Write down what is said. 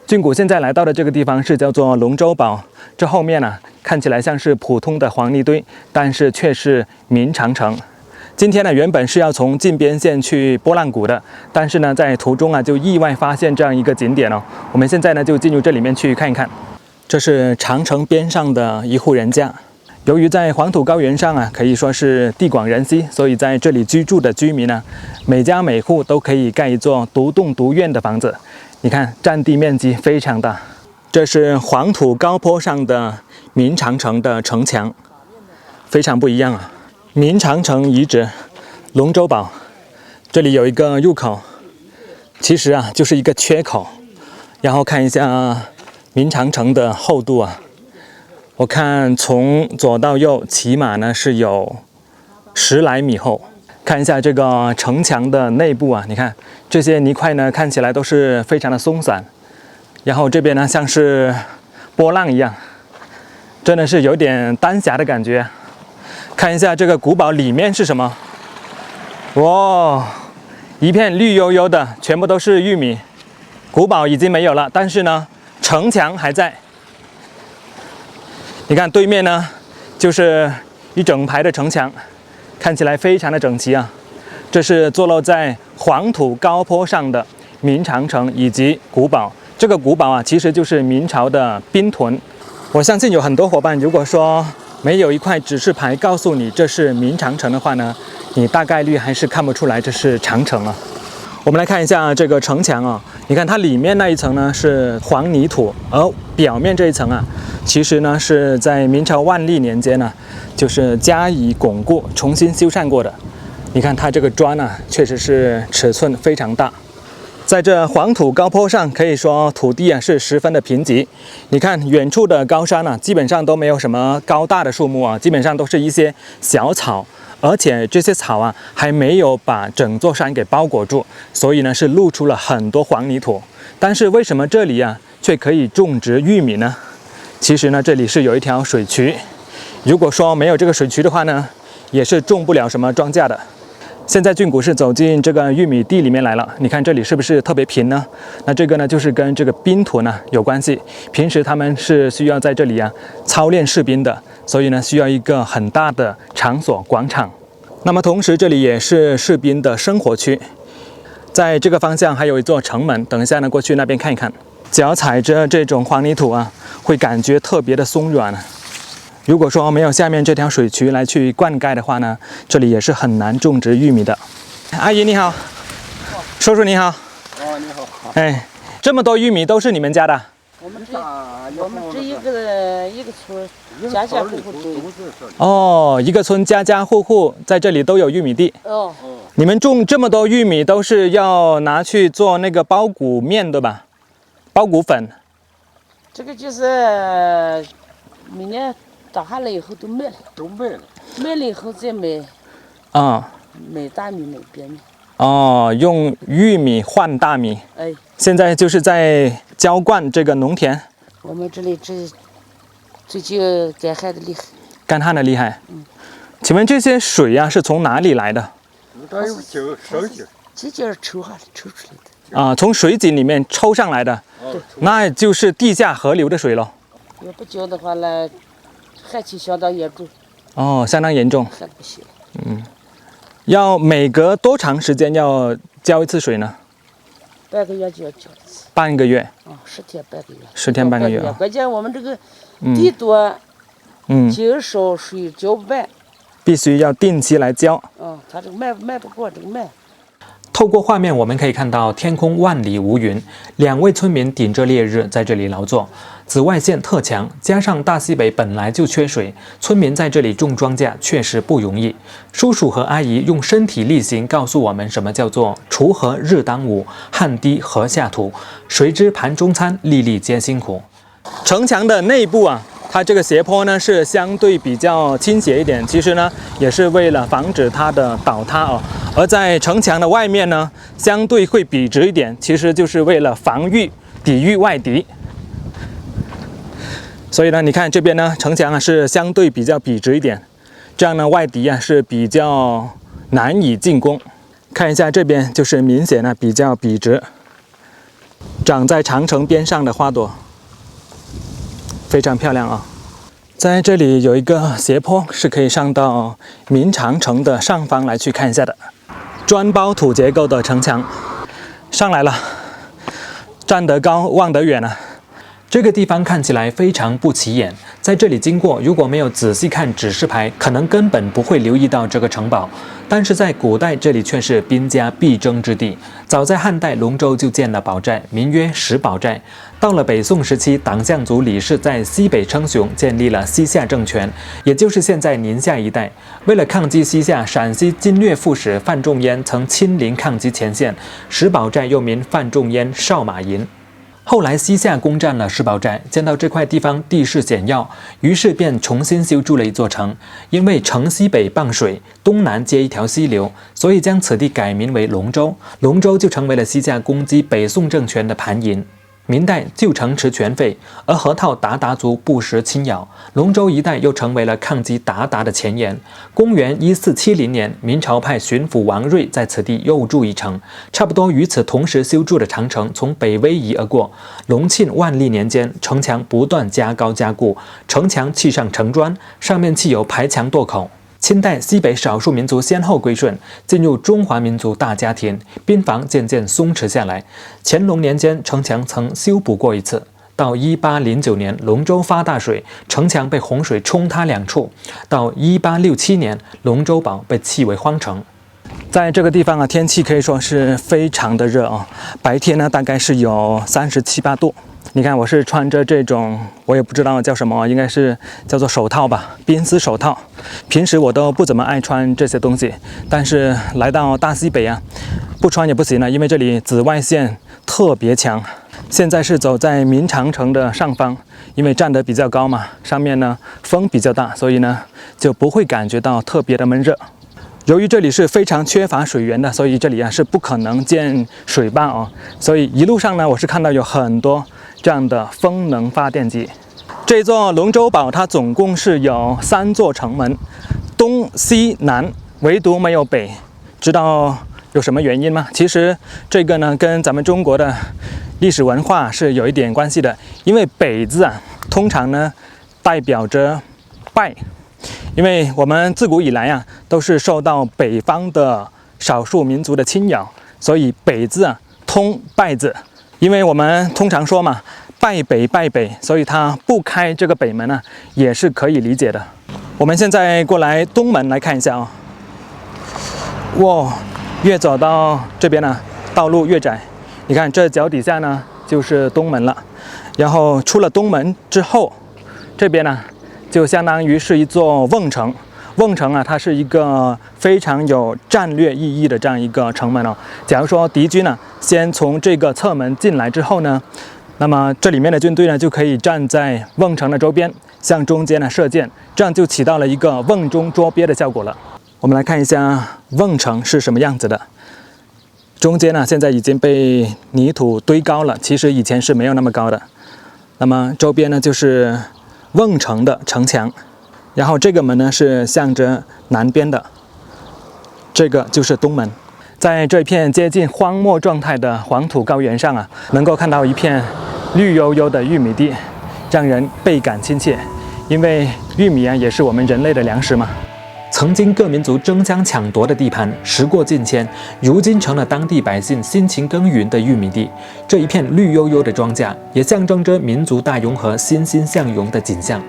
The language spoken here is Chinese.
俊谷现在来到的这个地方是叫做龙舟堡，这后面呢看起来像是普通的黄泥堆，但是却是明长城。今天呢原本是要从近边线去波浪谷的，但是呢在途中啊就意外发现这样一个景点哦。我们现在呢就进入这里面去看一看。这是长城边上的一户人家。由于在黄土高原上啊，可以说是地广人稀，所以在这里居住的居民呢，每家每户都可以盖一座独栋独院的房子。你看，占地面积非常大。这是黄土高坡上的明长城的城墙，非常不一样啊。明长城遗址，龙舟堡，这里有一个入口，其实啊就是一个缺口。然后看一下明长城的厚度啊。我看从左到右起码呢是有10来米厚。看一下这个城墙的内部啊，你看这些泥块呢看起来都是非常的松散，然后这边呢像是波浪一样，真的是有点丹霞的感觉。看一下这个古堡里面是什么？哇，一片绿油油的，全部都是玉米。古堡已经没有了，但是呢城墙还在。你看对面呢，就是一整排的城墙，看起来非常的整齐啊。这是坐落在黄土高坡上的明长城以及古堡。这个古堡啊，其实就是明朝的兵屯。我相信有很多伙伴，如果说没有一块指示牌告诉你这是明长城的话呢，你大概率还是看不出来这是长城啊。我们来看一下这个城墙啊，你看它里面那一层呢是黄泥土，而表面这一层啊，其实呢是在明朝万历年间呢，就是加以巩固、重新修缮过的。你看它这个砖啊，确实是尺寸非常大。在这黄土高坡上，可以说土地啊是十分的贫瘠。你看远处的高山啊，基本上都没有什么高大的树木啊，基本上都是一些小草。而且这些草啊还没有把整座山给包裹住，所以呢是露出了很多黄泥土。但是为什么这里啊却可以种植玉米呢？其实呢这里是有一条水渠，如果说没有这个水渠的话呢，也是种不了什么庄稼的。现在俊谷是走进这个玉米地里面来了，你看这里是不是特别平呢？那这个呢就是跟这个兵屯呢有关系。平时他们是需要在这里啊操练士兵的，所以呢需要一个很大的场所广场。那么同时这里也是士兵的生活区。在这个方向还有一座城门，等一下呢过去那边看一看。脚踩着这种黄泥土啊，会感觉特别的松软啊。如果说没有下面这条水渠来去灌溉的话呢，这里也是很难种植玉米的。阿姨你好，叔叔你好。哦，你好。哎，这么多玉米都是你们家的？我们这一个村，家家户户都有。哦，一个村家家户户在这里都有玉米地。哦。你们种这么多玉米都是要拿去做那个包谷面对吧？包谷粉。这个就是每年打下来以后都卖了。卖了以后再买。啊。买大米，买白米。哦，用玉米换大米。哎。现在就是在浇灌这个农田。我们这里最近干旱的厉害。干旱的厉害。请问这些水呀是从哪里来的？它有水井。这就是抽出来的。啊，从水井里面抽上来的。那就是地下河流的水咯。要不浇的话呢，旱情相当严重。哦，相当严重。旱不行。要每隔多长时间要浇一次水呢？半个月就要浇一次。半个月。10天半个月。10天半个月。关键我们这个地多，井少，水浇不完。必须要定期来浇。它这个卖不过这个卖。透过画面，我们可以看到天空万里无云，2位村民顶着烈日在这里劳作。紫外线特强，加上大西北本来就缺水，村民在这里种庄稼确实不容易。叔叔和阿姨用身体力行告诉我们什么叫做“锄禾日当午，汗滴禾下土”。谁知盘中餐，粒粒皆辛苦。城墙的内部啊，它这个斜坡呢是相对比较倾斜一点，其实呢也是为了防止它的倒塌哦。而在城墙的外面呢，相对会笔直一点，其实就是为了防御、抵御外敌。所以呢，你看这边呢，城墙啊是相对比较笔直一点，这样呢外敌啊是比较难以进攻。看一下这边就是明显的比较笔直。长在长城边上的花朵，非常漂亮啊。在这里有一个斜坡，是可以上到明长城的上方来去看一下的。砖包土结构的城墙，上来了，站得高望得远啊。这个地方看起来非常不起眼，在这里经过，如果没有仔细看指示牌，可能根本不会留意到这个城堡。但是在古代，这里却是兵家必争之地。早在汉代，龙州就建了堡寨，名曰石堡寨。到了北宋时期，党项族李氏在西北称雄，建立了西夏政权，也就是现在宁夏一带。为了抗击西夏，陕西经略副使范仲淹曾亲临抗击前线，石堡寨又名范仲淹哨马营。后来西夏攻占了石堡寨，见到这块地方地势险要，于是便重新修筑了一座城。因为城西北傍水，东南接一条溪流，所以将此地改名为龙州。龙州就成为了西夏攻击北宋政权的盘营。明代旧城池全废，而河套鞑靼族不时侵扰，龙州一带又成为了抗击鞑靼的前沿。公元1470年，明朝派巡抚王睿在此地又筑一城，差不多与此同时修筑的长城从北逶迤而过。隆庆、万历年间，城墙不断加高加固，城墙砌上城砖，上面砌有排墙垛口。清代西北少数民族先后归顺，进入中华民族大家庭，边防渐渐松弛下来。乾隆年间，城墙曾修补过一次。到1809年，龙州发大水，城墙被洪水冲塌2处。到1867年，龙州堡被弃为荒城。在这个地方啊，天气可以说是非常的热啊，白天呢大概是有37、8度。你看我是穿着这种，我也不知道叫什么，应该是叫做手套吧，冰丝手套。平时我都不怎么爱穿这些东西，但是来到大西北啊，不穿也不行了，因为这里紫外线特别强。现在是走在明长城的上方，因为站得比较高嘛，上面呢风比较大，所以呢就不会感觉到特别的闷热。由于这里是非常缺乏水源的，所以这里啊是不可能建水坝哦。所以一路上呢，我是看到有很多这样的风能发电机。这座龙州堡它总共是有3座城门，东西南，唯独没有北。知道有什么原因吗？其实这个呢跟咱们中国的历史文化是有一点关系的。因为北字啊，通常呢代表着拜。因为我们自古以来啊，都是受到北方的少数民族的侵扰，所以北字啊通拜字。因为我们通常说嘛，拜北拜北，所以它不开这个北门啊，也是可以理解的。我们现在过来东门来看一下啊、哇，越走到这边呢，道路越窄。你看这脚底下呢就是东门了，然后出了东门之后，这边呢就相当于是一座瓮城。瓮城啊，它是一个非常有战略意义的这样一个城门哦。假如说敌军呢先从这个侧门进来之后呢，那么这里面的军队呢就可以站在瓮城的周边，向中间呢射箭，这样就起到了一个瓮中捉鳖的效果了。我们来看一下瓮城是什么样子的。中间呢现在已经被泥土堆高了，其实以前是没有那么高的。那么周边呢就是瓮城的城墙。然后这个门呢是向着南边的，这个就是东门。在这片接近荒漠状态的黄土高原上啊，能够看到一片绿油油的玉米地，让人倍感亲切。因为玉米啊也是我们人类的粮食嘛。曾经各民族争相抢夺的地盘，时过境迁，如今成了当地百姓辛勤耕耘的玉米地。这一片绿油油的庄稼，也象征着民族大融合、欣欣向荣的景象。